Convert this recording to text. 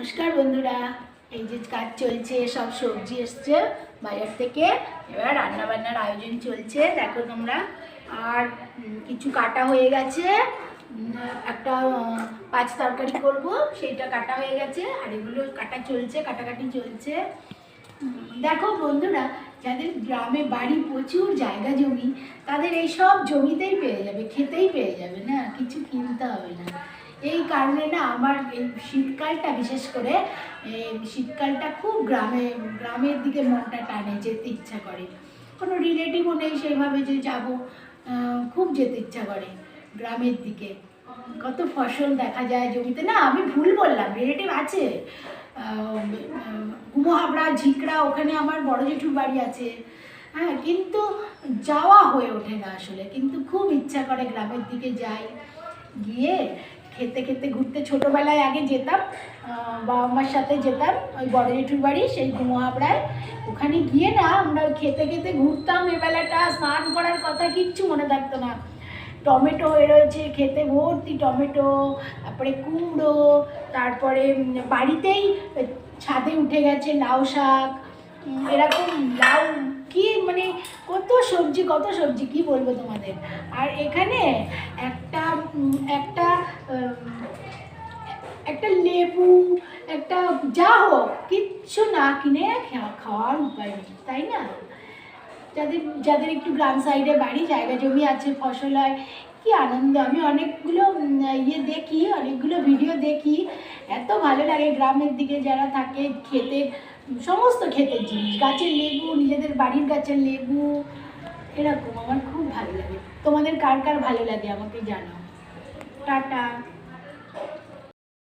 নমস্কার বন্ধুরা, এই যে কাজ চলছে, সব সবজি এসছে বাজার থেকে, এবার রান্না বান্নার আয়োজন চলছে দেখো তোমরা। আর কিছু কাটা হয়ে গেছে, একটা পাঁচ তরকারি করব, সেইটা কাটা হয়ে গেছে, আর এগুলো কাটা চলছে, কাটাকাটি চলছে। দেখো বন্ধুরা, যাদের গ্রামে বাড়ি, প্রচুর জায়গা জমি, তাদের এই সব জমিতেই পেয়ে যাবে, খেতেই পেয়ে যাবে, না কিছু কিনতে হবে না। এই কারণে না আমার এই শীতকালটা, বিশেষ করে শীতকালটা খুব গ্রামের দিকে মনটা টানে, যেতে ইচ্ছা করে। কোনো রিলেটিভও নেই সেইভাবে যে যাব, খুব যেতে ইচ্ছা করে গ্রামের দিকে। কত ফসল দেখা যায় জমিতে। না, আমি ভুল বললাম, রিলেটিভ আছে, গুমহাবড়া, ঝিকড়া, ওখানে আমার বড় জেঠুর বাড়ি আছে। হ্যাঁ, কিন্তু যাওয়া হয়ে ওঠে না আসলে, কিন্তু খুব ইচ্ছা করে গ্রামের দিকে যাই, গিয়ে খেতে খেতে ঘুরতে। ছোটোবেলায় আগে যেতাম, বাবা মার সাথে যেতাম ওই বড় জেঠুর বাড়ি, সেই গুমহাবড়ায়। ওখানে গিয়ে না আমরা খেতে খেতে ঘুরতাম, এবেলাটা স্নান করার কথা কিচ্ছু মনে থাকতো না। টমেটো হয়ে রয়েছে, খেতে ভর্তি টমেটো, তারপরে কুমড়ো, তারপরে বাড়িতেই ছাদে উঠে গেছে লাউ শাক, এরকম লাউ, কি মানে কত সবজি কি বলবো তোমাদের। আর এখানে একটা একটা একটা লেবু, একটা যা হোক, কিচ্ছু না কিনে খাওয়ার উপায় নেই, তাই না? যাদের যাদের একটু গ্রাম সাইডে বাড়ি, জায়গা জমি আছে, ফসল হয়, কি আনন্দ। আমি অনেকগুলো দেখি, অনেকগুলো ভিডিও দেখি, এত ভালো লাগে গ্রামের দিকে যারা থাকে। ক্ষেতের সমস্ত ক্ষেতের জিনিস, গাছের লেবু, নিজেদের বাড়ির গাছের লেবু, এরকম আমার খুব ভালো লাগে। তোমাদের কার কার ভালো লাগে আমাকে জানাও। টাটা।